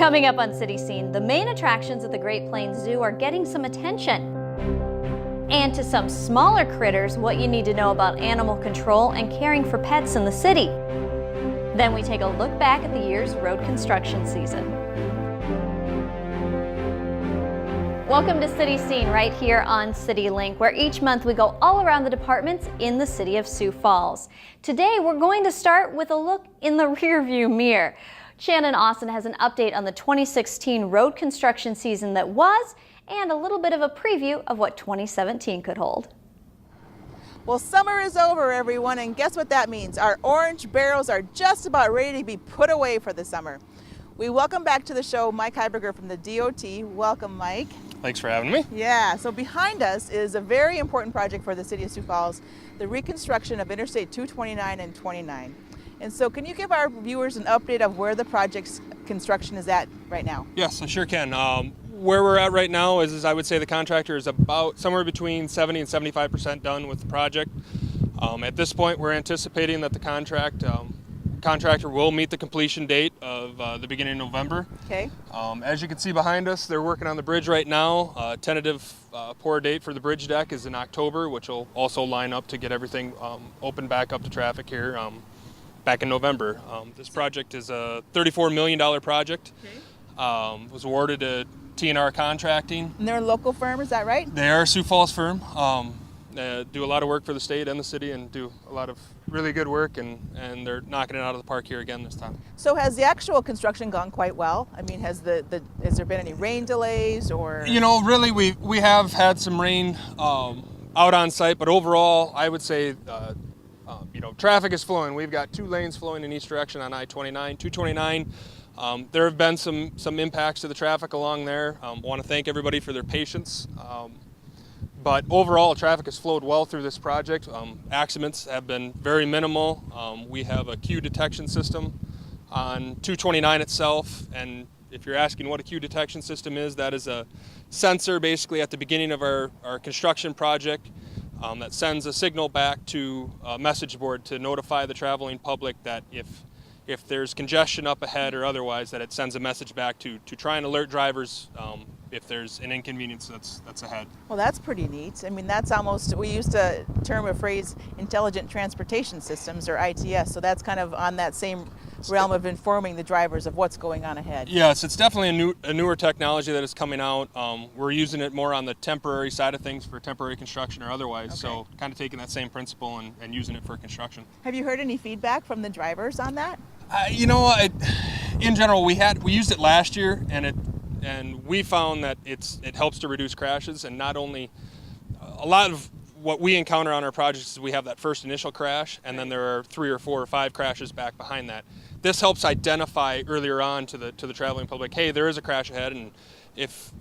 Coming up on City Scene, the main attractions at the Great Plains Zoo are getting some attention. And to some smaller critters, what you need to know about animal control and caring for pets in the city. Then we take a look back at the year's road construction season. Welcome to City Scene right here on CityLink, where each month we go all around the departments in the city of Sioux Falls. Today we're going to start with a look in the rearview mirror. Shannon Austin has an update on the 2016 road construction season that was, and a little bit of a preview of what 2017 could hold. Well, summer is over, everyone, and guess what that means? Our orange barrels are just about ready to be put away for the summer. We welcome back to the show Mike Heiberger from the DOT. Welcome, Mike. Thanks for having me. Yeah, so behind us is a very important project for the city of Sioux Falls, the reconstruction of Interstate 229 and 29. And so can you give our viewers an update of where the project's construction is at right now? Yes, I sure can. Where we're at right now is I would say the contractor is about somewhere between 70 and 75% done with the project. At this point, we're anticipating that the contractor will meet the completion date of the beginning of November. Okay. As you can see behind us, they're working on the bridge right now. Tentative pour date for the bridge deck is in October, which will also line up to get everything open back up to traffic here back in November. This project is a $34 million project. Okay. Was awarded to TNR Contracting. And they're a local firm, is that right? They are a Sioux Falls firm. Do a lot of work for the state and the city and do a lot of really good work, and they're knocking it out of the park here again this time. So has the actual construction gone quite well? I mean, has there been any rain delays or? You know, really we have had some rain out on site, but overall I would say traffic is flowing. We've got 2 lanes flowing in each direction on I-29, 229. There have been some impacts to the traffic along there. Want to thank everybody for their patience. But overall, traffic has flowed well through this project. Accidents have been very minimal. We have a queue detection system on 229 itself, and if you're asking what a queue detection system is, that is a sensor basically at the beginning of our construction project that sends a signal back to a message board to notify the traveling public that if there's congestion up ahead or otherwise, that it sends a message back to try and alert drivers if there's an inconvenience that's ahead. Well, that's pretty neat. I mean, that's almost, we used to term a phrase intelligent transportation systems, or ITS, so that's kind of on that same realm of informing the drivers of what's going on ahead. Yes, it's definitely a newer technology that is coming out. We're using it more on the temporary side of things for temporary construction or otherwise, Okay. So kind of taking that same principle and using it for construction. Have you heard any feedback from the drivers on that? In general, we used it last year, and we found that it helps to reduce crashes. And not only a lot of what we encounter on our projects is we have that first initial crash, and then there are 3 or 4 or 5 crashes back behind that. This helps identify earlier on to the traveling public, hey, there is a crash ahead, and if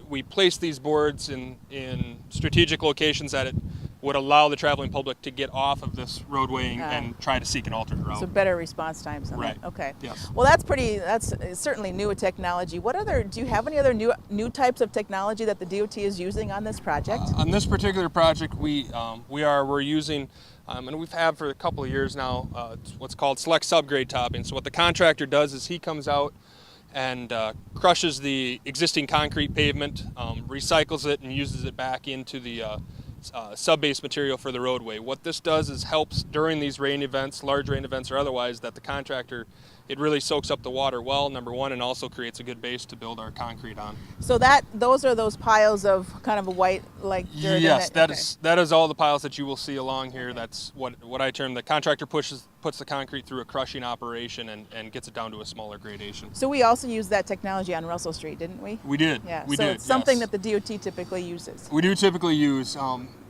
we place these boards in strategic locations that it would allow the traveling public to get off of this roadway and try to seek an alternate route. So better response times on Right. that. Okay. Yes. Well, that's certainly new technology. Do you have any other new types of technology that the DOT is using on this project? On this particular project, we're using, and we've had for a couple of years now, what's called select subgrade topping. So what the contractor does is he comes out and crushes the existing concrete pavement, recycles it, and uses it back into the sub-base material for the roadway. What this does is helps during these rain events, large rain events or otherwise, that the contractor, it really soaks up the water well, number one, and also creates a good base to build our concrete on. So those are those piles of kind of a white like dirt. Yes, okay. that is all the piles that you will see along here. That's what I term the contractor puts the concrete through a crushing operation and gets it down to a smaller gradation. So we also used that technology on Russell Street, didn't we? We did. Yeah. We so did. It's something yes. that the DOT typically uses. We do typically use.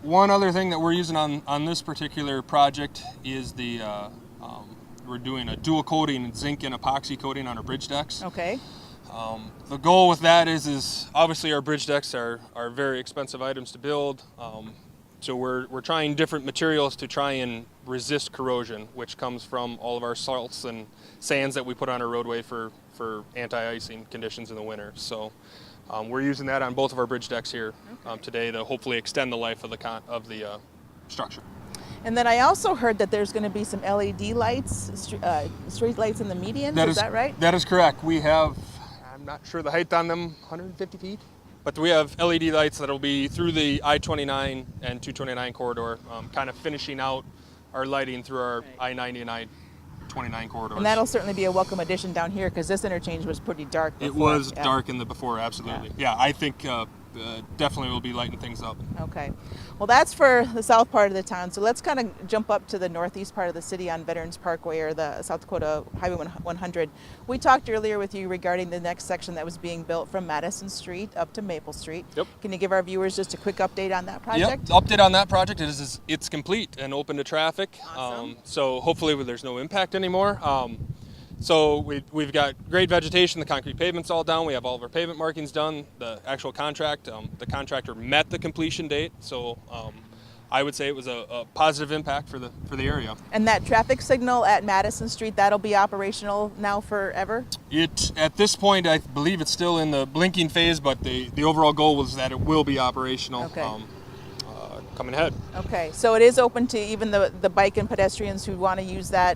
One other thing that we're using on this particular project is we're doing a dual coating, zinc and epoxy coating on our bridge decks. Okay. The goal with that is obviously our bridge decks are very expensive items to build. So we're trying different materials to try and resist corrosion, which comes from all of our salts and sands that we put on our roadway for anti-icing conditions in the winter. So we're using that on both of our bridge decks here today to hopefully extend the life of the structure. And then I also heard that there's going to be some LED lights, street lights in the medians. Is that right? That is correct. We have, I'm not sure the height on them, 150 feet. But we have LED lights that'll be through the I-29 and 229 corridor, kind of finishing out our lighting through our I-90 and I-29 corridors. And that'll certainly be a welcome addition down here because this interchange was pretty dark before. It was dark in the before, absolutely. Yeah, I think definitely will be lighting things up. Okay. Well, that's for the south part of the town. So let's kind of jump up to the northeast part of the city on Veterans Parkway, or the South Dakota Highway 100. We talked earlier with you regarding the next section that was being built from Madison Street up to Maple Street. Yep. Can you give our viewers just a quick update on that project? Yep. Update on that project is it's complete and open to traffic. Awesome. So hopefully there's no impact anymore. So we've got great vegetation, the concrete pavement's all down, we have all of our pavement markings done, the actual contract, the contractor met the completion date, so I would say it was a positive impact for the area. And that traffic signal at Madison Street, that'll be operational now forever? At this point, I believe it's still in the blinking phase, but the overall goal was that it will be operational. Okay. Coming ahead. Okay, so it is open to even the bike and pedestrians who want to use that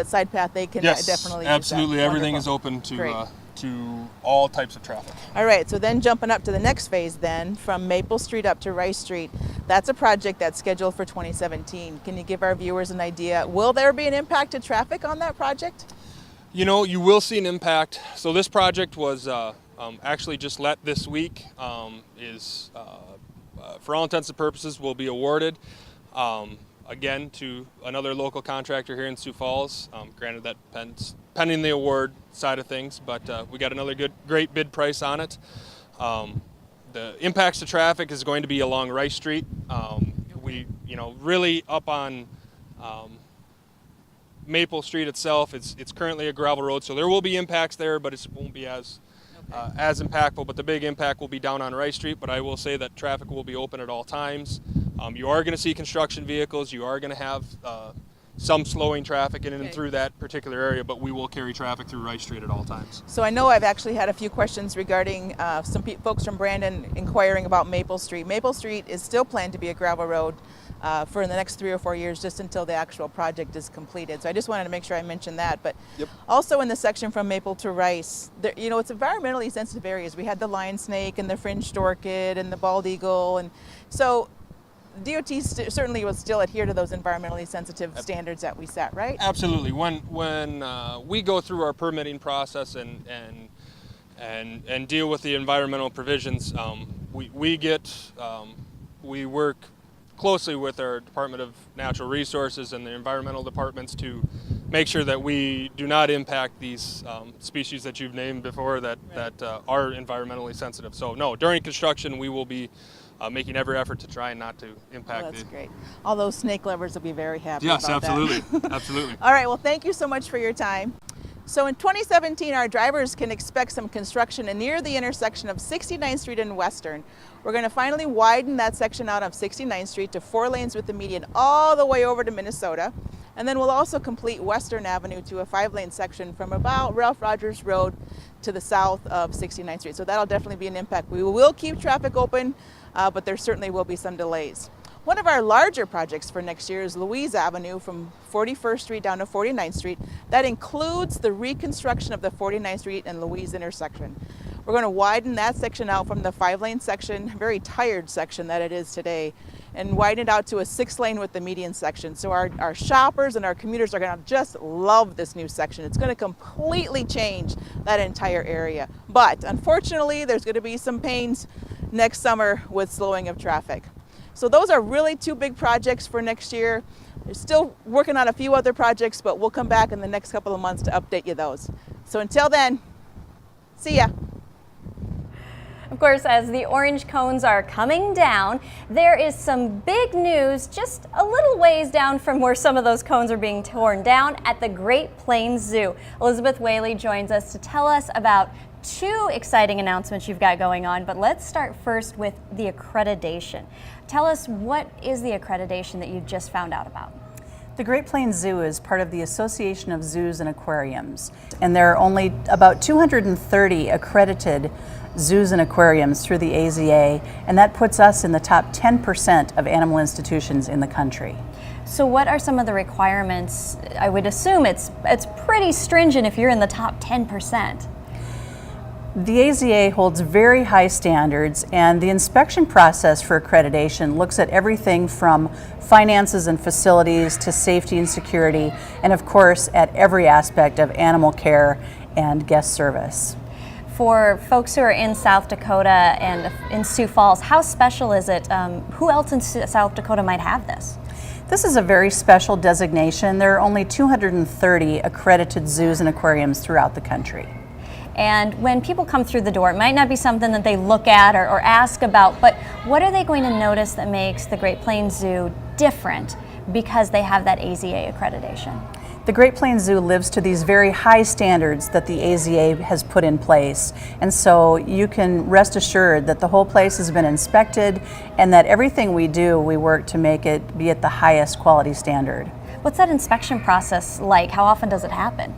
side path. They can definitely absolutely. use that. Everything Wonderful. is open to all types of traffic. All right, so then jumping up to the next phase then, from Maple Street up to Rice Street, that's a project that's scheduled for 2017. Can you give our viewers an idea? Will there be an impact to traffic on that project? You know, you will see an impact. So this project was actually just let this week, for all intents and purposes, will be awarded again to another local contractor here in Sioux Falls. Granted, that pending the award side of things, but we got another great bid price on it. The impacts to traffic is going to be along Rice Street. We, really up on Maple Street itself. It's currently a gravel road, so there will be impacts there, but it won't be as impactful, but the big impact will be down on Rice Street. But I will say that traffic will be open at all times. You are going to see construction vehicles. You are going to have some slowing traffic in and through that particular area, but we will carry traffic through Rice Street at all times. So I know I've actually had a few questions regarding some folks from Brandon inquiring about Maple Street. Maple Street is still planned to be a gravel road for the next 3 or 4 years, just until the actual project is completed. So I just wanted to make sure I mentioned that. But also in the section from Maple to Rice, there, it's environmentally sensitive areas. We had the lion snake and the fringed orchid and the bald eagle, and so DOT certainly will still adhere to those environmentally sensitive standards that we set, right? Absolutely. When we go through our permitting process and deal with the environmental provisions, we work closely with our Department of Natural Resources and the environmental departments to make sure that we do not impact these species that you've named before that are environmentally sensitive. So no, during construction we will be making every effort to try and not to impact that's great. All those snake lovers will be very happy yes, about absolutely. that. Absolutely. All right, well, thank you so much for your time. So in 2017, our drivers can expect some construction near the intersection of 69th Street and Western. We're going to finally widen that section out of 69th Street to 4 lanes with the median all the way over to Minnesota. And then we'll also complete Western Avenue to a 5-lane section from about Ralph Rogers Road to the south of 69th Street. So that'll definitely be an impact. We will keep traffic open, but there certainly will be some delays. One of our larger projects for next year is Louise Avenue from 41st Street down to 49th Street. That includes the reconstruction of the 49th Street and Louise intersection. We're going to widen that section out from the 5-lane section, very tired section that it is today, and widen it out to a 6-lane with the median section. So our shoppers and our commuters are going to just love this new section. It's going to completely change that entire area. But unfortunately, there's going to be some pains next summer with slowing of traffic. So those are really 2 big projects for next year. We're still working on a few other projects, but we'll come back in the next couple of months to update you those. So until then, see ya. Of course, as the orange cones are coming down, there is some big news just a little ways down from where some of those cones are being torn down at the Great Plains Zoo. Elizabeth Whaley joins us to tell us about 2 exciting announcements you've got going on, but let's start first with the accreditation. Tell us, what is the accreditation that you just found out about? The Great Plains Zoo is part of the Association of Zoos and Aquariums, and there are only about 230 accredited zoos and aquariums through the AZA, and that puts us in the top 10% of animal institutions in the country. So what are some of the requirements? I would assume it's pretty stringent if you're in the top 10%. The AZA holds very high standards, and the inspection process for accreditation looks at everything from finances and facilities to safety and security, and of course at every aspect of animal care and guest service. For folks who are in South Dakota and in Sioux Falls, how special is it? Who else in South Dakota might have this? This is a very special designation. There are only 230 accredited zoos and aquariums throughout the country. And when people come through the door, it might not be something that they look at or ask about, but what are they going to notice that makes the Great Plains Zoo different because they have that AZA accreditation? The Great Plains Zoo lives to these very high standards that the AZA has put in place. And so you can rest assured that the whole place has been inspected and that everything we do, we work to make it be at the highest quality standard. What's that inspection process like? How often does it happen?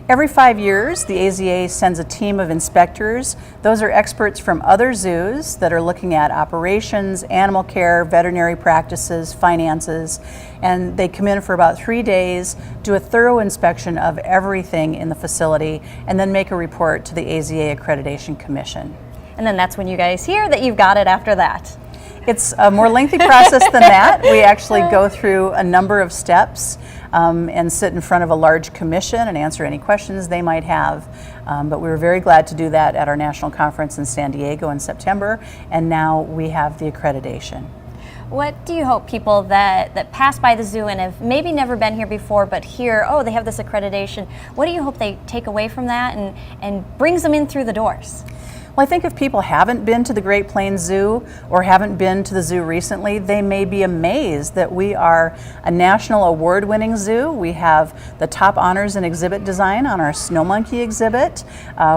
Every 5 years, the AZA sends a team of inspectors. Those are experts from other zoos that are looking at operations, animal care, veterinary practices, finances, and they come in for about 3 days, do a thorough inspection of everything in the facility, and then make a report to the AZA Accreditation Commission. And then that's when you guys hear that you've got it after that. It's a more lengthy process than that. We actually go through a number of steps and sit in front of a large commission and answer any questions they might have. But we were very glad to do that at our national conference in San Diego in September, and now we have the accreditation. What do you hope people that pass by the zoo and have maybe never been here before but hear, oh, they have this accreditation, what do you hope they take away from that and brings them in through the doors? Well, I think if people haven't been to the Great Plains Zoo or haven't been to the zoo recently, they may be amazed that we are a national award-winning zoo. We have the top honors in exhibit design on our snow monkey exhibit.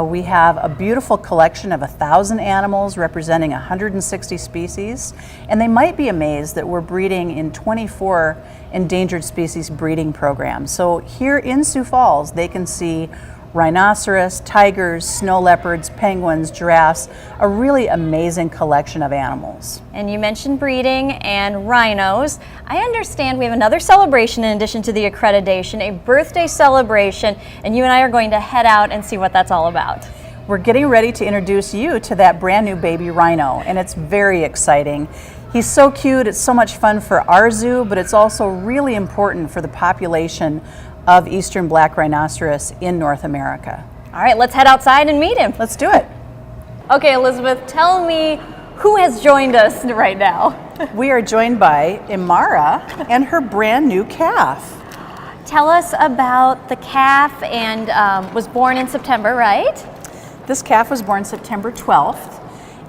We have a beautiful collection of 1,000 animals representing 160 species. And they might be amazed that we're breeding in 24 endangered species breeding programs. So here in Sioux Falls, they can see rhinoceros, tigers, snow leopards, penguins, giraffes, a really amazing collection of animals. And you mentioned breeding and rhinos. I understand we have another celebration in addition to the accreditation, a birthday celebration, and you and I are going to head out and see what that's all about. We're getting ready to introduce you to that brand new baby rhino, and it's very exciting. He's so cute, it's so much fun for our zoo, but it's also really important for the population of eastern black rhinoceros in North America. All right, let's head outside and meet him. Let's do it. Okay, Elizabeth, tell me who has joined us right now. We are joined by Imara and her brand new calf. Tell us about the calf and was born in September, right? This calf was born September 12th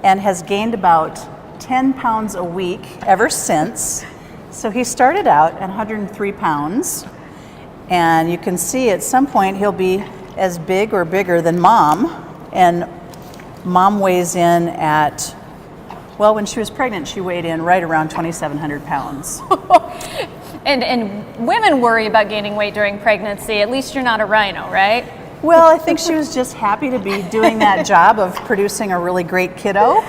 and has gained about 10 pounds a week ever since. So he started out at 103 pounds. And you can see at some point he'll be as big or bigger than Mom. And Mom weighs in at, well, when she was pregnant, she weighed in right around 2,700 pounds. And women worry about gaining weight during pregnancy. At least you're not a rhino, right? Well, I think she was just happy to be doing that job of producing a really great kiddo.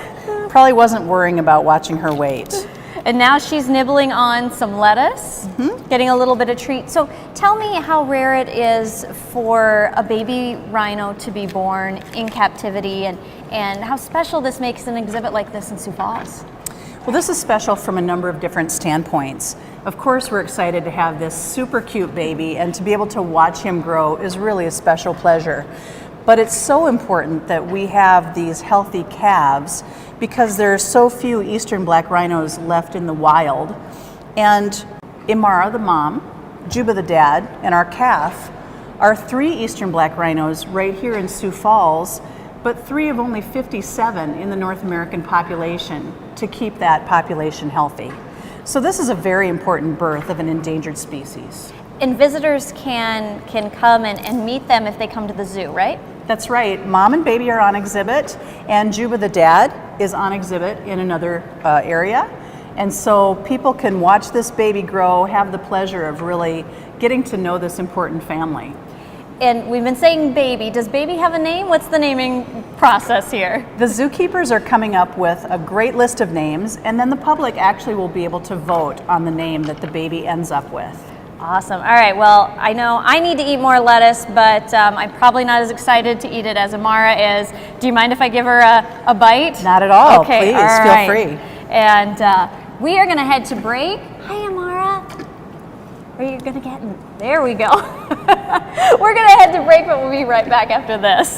Probably wasn't worrying about watching her weight. And now she's nibbling on some lettuce, getting a little bit of treat. So tell me how rare it is for a baby rhino to be born in captivity and how special this makes an exhibit like this in Sioux Falls. Well, this is special from a number of different standpoints. Of course, we're excited to have this super cute baby, and to be able to watch him grow is really a special pleasure. But it's so important that we have these healthy calves because there are so few eastern black rhinos left in the wild. And Imara, the mom, Juba, the dad, and our calf are 3 eastern black rhinos right here in Sioux Falls, but 3 of only 57 in the North American population to keep that population healthy. So this is a very important birth of an endangered species. And visitors can come and meet them if they come to the zoo, right? That's right. Mom and baby are on exhibit, and Juba the dad is on exhibit in another area. And so people can watch this baby grow, have the pleasure of really getting to know this important family. And we've been saying baby. Does baby have a name? What's the naming process here? The zookeepers are coming up with a great list of names, and then the public actually will be able to vote on the name that the baby ends up with. Awesome. All right, well, I know I need to eat more lettuce, but I'm probably not as excited to eat it as Amara is. Do you mind if I give her a bite? Not at all. Okay, Please, all feel right. free. And we are going to head to break. Hi, Amara. Are you going to get in? There we go. We're going to head to break, but we'll be right back after this.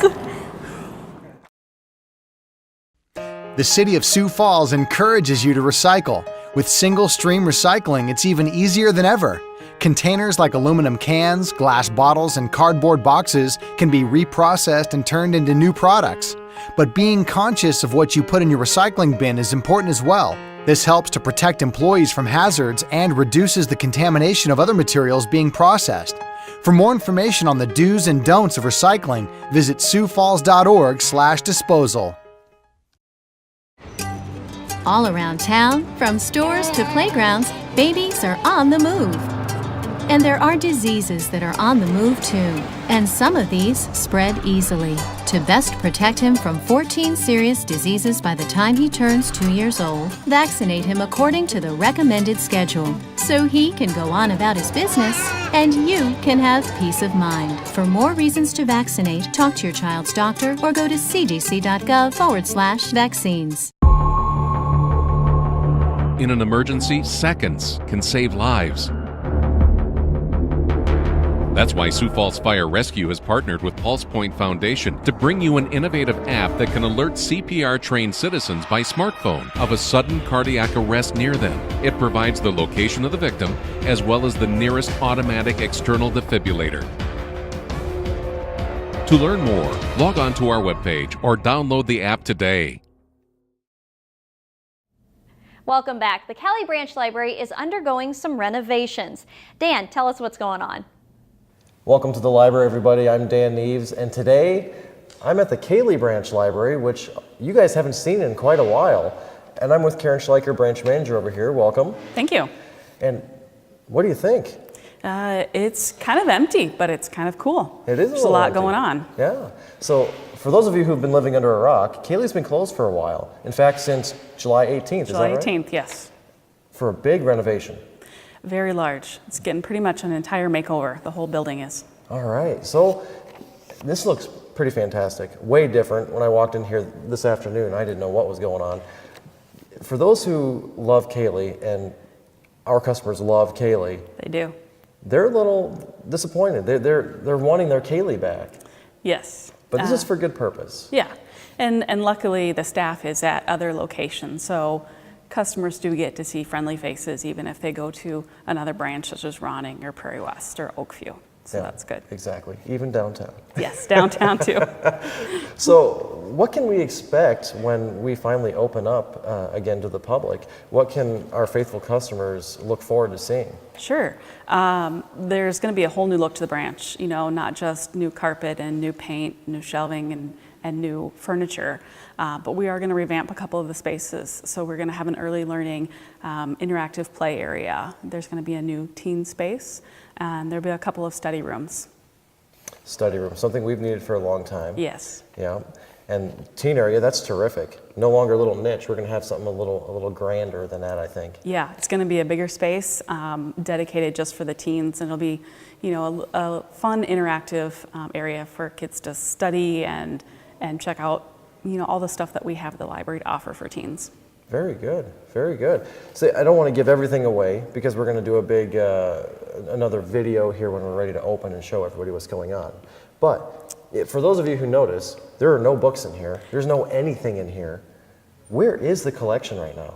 The City of Sioux Falls encourages you to recycle. With single-stream recycling, it's even easier than ever. Containers like aluminum cans, glass bottles, and cardboard boxes can be reprocessed and turned into new products. But being conscious of what you put in your recycling bin is important as well. This helps to protect employees from hazards and reduces the contamination of other materials being processed. For more information on the do's and don'ts of recycling, visit siouxfalls.org/disposal. All around town, from stores to playgrounds, babies are on the move. And there are diseases that are on the move too. And some of these spread easily. To best protect him from 14 serious diseases by the time he turns 2 years old, vaccinate him according to the recommended schedule, so he can go on about his business and you can have peace of mind. For more reasons to vaccinate, talk to your child's doctor or go to cdc.gov/vaccines. In an emergency, seconds can save lives. That's why Sioux Falls Fire Rescue has partnered with Pulse Point Foundation to bring you an innovative app that can alert CPR-trained citizens by smartphone of a sudden cardiac arrest near them. It provides the location of the victim as well as the nearest automatic external defibrillator. To learn more, log on to our webpage or download the app today. Welcome back. The Cali Branch Library is undergoing some renovations. Dan, tell us what's going on. Welcome to the library, everybody. I'm Dan Neves, and today I'm at the Cali Branch Library, which you guys haven't seen in quite a while. And I'm with Karen Schleicher, branch manager over here. Welcome. Thank you. And what do you think? It's kind of empty, but it's kind of cool. It is There's a lot going on. Yeah. So for those of you who've been living under a rock, Cali's been closed for a while. In fact, since July 18th, July is that right? 18th, yes. For a big renovation. Very large. It's getting pretty much an entire makeover. The whole building is. All right. So this looks pretty fantastic. Way different. When I walked in here this afternoon, I didn't know what was going on. For those who love Cali, and our customers love Cali, They do. they're a little disappointed. They're wanting their Cali back. Yes. But this is for good purpose. Yeah. And luckily the staff is at other locations, so customers do get to see friendly faces even if they go to another branch such as Ronning or Prairie West or Oakview. So Yeah, that's good. Exactly. Even downtown. Yes, downtown too. So what can we expect when we finally open up again to the public? What can our faithful customers look forward to seeing? Sure. There's going to be a whole new look to the branch, you know, not just new carpet and new paint, new shelving and new furniture, but we are going to revamp a couple of the spaces. So we're going to have an early learning interactive play area. There's going to be a new teen space, and there'll be a couple of study rooms. Study room, something we've needed for a long time. Yes. Yeah. And teen area, that's terrific. No longer a little niche. We're going to have something a little grander than that, I think. Yeah, it's going to be a bigger space dedicated just for the teens, and it'll be, you know, a fun interactive area for kids to study and check out, you know, all the stuff that we have at the library to offer for teens. Very good, very good. So I don't want to give everything away because we're going to do a big, another video here when we're ready to open and show everybody what's going on. But for those of you who notice, there are no books in here. There's no anything in here. Where is the collection right now?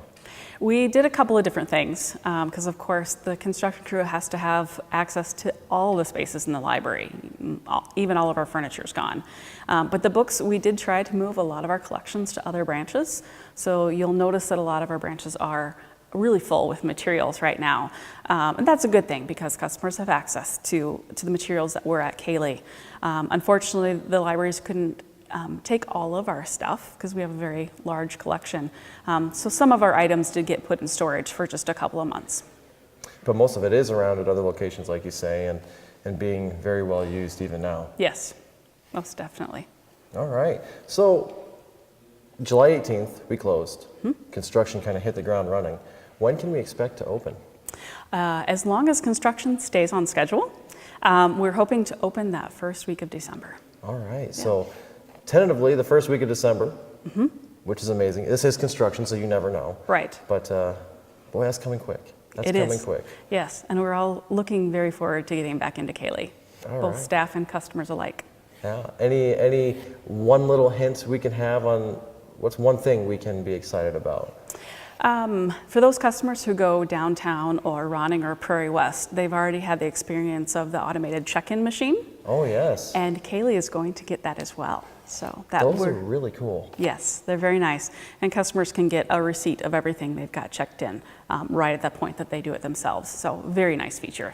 We did a couple of different things because, of course, the construction crew has to have access to all the spaces in the library. Even all of our furniture is gone. But the books, we did try to move a lot of our collections to other branches. So you'll notice that a lot of our branches are really full with materials right now. And that's a good thing because customers have access to the materials that were at Cali. Unfortunately, the libraries couldn't take all of our stuff because we have a very large collection. So some of our items did get put in storage for just a couple of months. But most of it is around at other locations, like you say, and being very well used even now. Yes, most definitely. All right. So July 18th, we closed. Construction kind of hit the ground running. When can we expect to open? As long as construction stays on schedule, we're hoping to open that first week of December. All right, so tentatively the first week of December, which is amazing. This is construction, so you never know. Right. But boy, that's coming quick. That's coming quick. Yes, and we're all looking very forward to getting back into Kaylee, both right. staff and customers alike. Yeah. Any one little hint we can have on what's one thing we can be excited about? For those customers who go downtown or Ronning or Prairie West, they've already had the experience of the automated check-in machine. Oh, yes. And Kaylee is going to get that as well. So that Those are really cool. Yes, they're very nice. And customers can get a receipt of everything they've got checked in right at that point that they do it themselves. So very nice feature.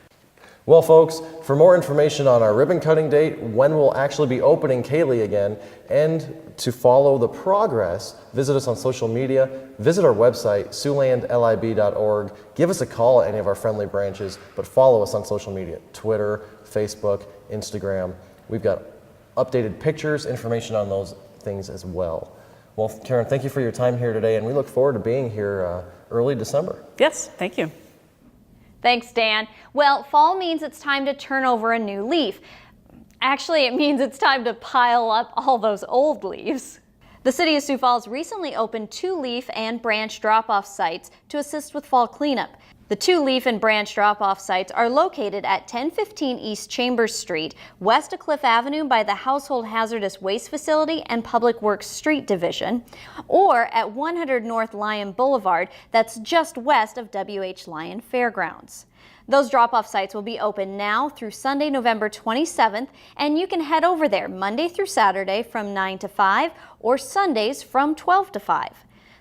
Well, folks, for more information on our ribbon cutting date, when we'll actually be opening Kaylee again, and to follow the progress, visit us on social media, visit our website, siouxlandlib.org, give us a call at any of our friendly branches, but follow us on social media, Twitter, Facebook, Instagram. We've got updated pictures, information on those things as well. Well, Karen, thank you for your time here today, and we look forward to being here early December. Yes, thank you. Thanks, Dan. Well, fall means it's time to turn over a new leaf. Actually, it means it's time to pile up all those old leaves. The City of Sioux Falls recently opened 2 leaf and branch drop-off sites to assist with fall cleanup. The 2 leaf and branch drop-off sites are located at 1015 East Chambers Street, west of Cliff Avenue by the Household Hazardous Waste Facility and Public Works Street Division, or at 100 North Lyon Boulevard, that's just west of W.H. Lyon Fairgrounds. Those drop-off sites will be open now through Sunday, November 27th, and you can head over there Monday through Saturday from 9 to 5 or Sundays from 12 to 5.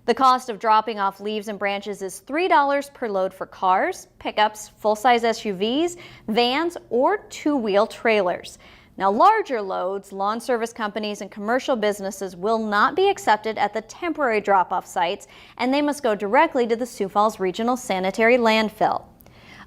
The cost of dropping off leaves and branches is $3 per load for cars, pickups, full-size SUVs, vans, or 2-wheel trailers. Now, larger loads, lawn service companies, and commercial businesses will not be accepted at the temporary drop-off sites, and they must go directly to the Sioux Falls Regional Sanitary Landfill.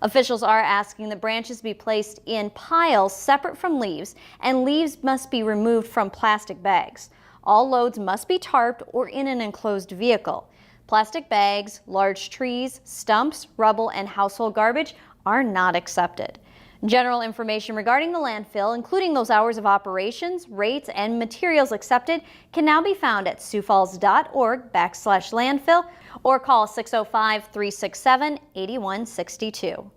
Officials are asking the branches be placed in piles separate from leaves, and leaves must be removed from plastic bags. All loads must be tarped or in an enclosed vehicle. Plastic bags, large trees, stumps, rubble, and household garbage are not accepted. General information regarding the landfill, including those hours of operations, rates, and materials accepted, can now be found at siouxfalls.org/landfill or call 605-367-8162.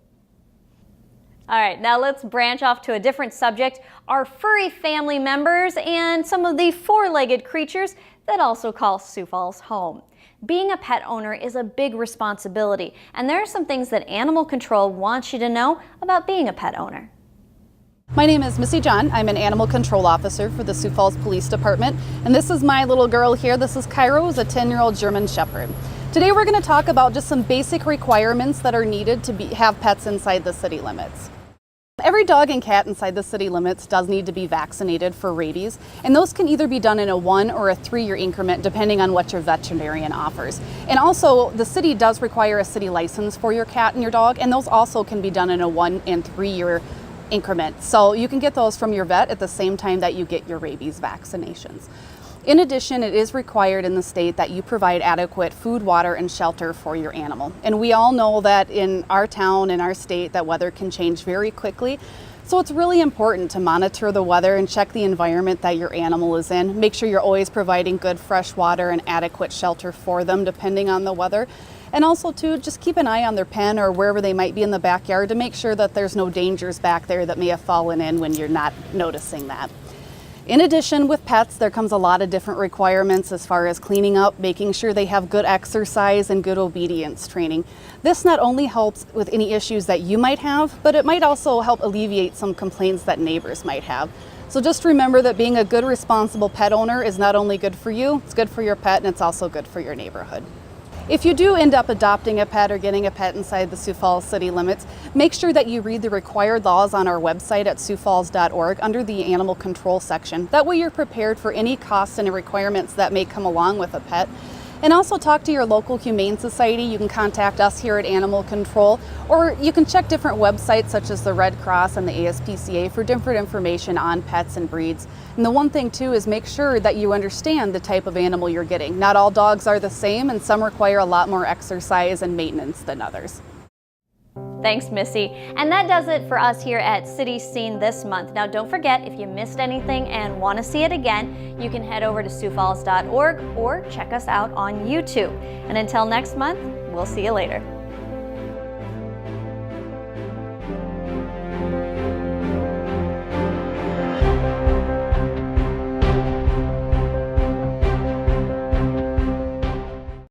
All right, now let's branch off to a different subject, our furry family members and some of the 4-legged creatures that also call Sioux Falls home. Being a pet owner is a big responsibility, and there are some things that Animal Control wants you to know about being a pet owner. My name is Missy John. I'm an animal control officer for the Sioux Falls Police Department, and this is my little girl here. This is Cairo, who's a 10-year-old German Shepherd. Today we're going to talk about just some basic requirements that are needed to have pets inside the city limits. Every dog and cat inside the city limits does need to be vaccinated for rabies, and those can either be done in a 1 or a 3-year increment depending on what your veterinarian offers. And also, the city does require a city license for your cat and your dog, and those also can be done in a 1 and 3-year increment. So you can get those from your vet at the same time that you get your rabies vaccinations. In addition, it is required in the state that you provide adequate food, water, and shelter for your animal. And we all know that in our town, in our state, that weather can change very quickly. So it's really important to monitor the weather and check the environment that your animal is in. Make sure you're always providing good fresh water and adequate shelter for them depending on the weather. And also too, just keep an eye on their pen or wherever they might be in the backyard to make sure that there's no dangers back there that may have fallen in when you're not noticing that. In addition, with pets, there comes a lot of different requirements as far as cleaning up, making sure they have good exercise and good obedience training. This not only helps with any issues that you might have, but it might also help alleviate some complaints that neighbors might have. So just remember that being a good, responsible pet owner is not only good for you, it's good for your pet, and it's also good for your neighborhood. If you do end up adopting a pet or getting a pet inside the Sioux Falls city limits, make sure that you read the required laws on our website at siouxfalls.org under the animal control section. That way you're prepared for any costs and requirements that may come along with a pet. And also talk to your local humane society. You can contact us here at Animal Control, or you can check different websites such as the Red Cross and the ASPCA for different information on pets and breeds. And the one thing too is make sure that you understand the type of animal you're getting. Not all dogs are the same, and some require a lot more exercise and maintenance than others. Thanks, Missy. And that does it for us here at City Scene this month. Now, don't forget, if you missed anything and want to see it again, you can head over to siouxfalls.org or check us out on YouTube. And until next month, we'll see you later.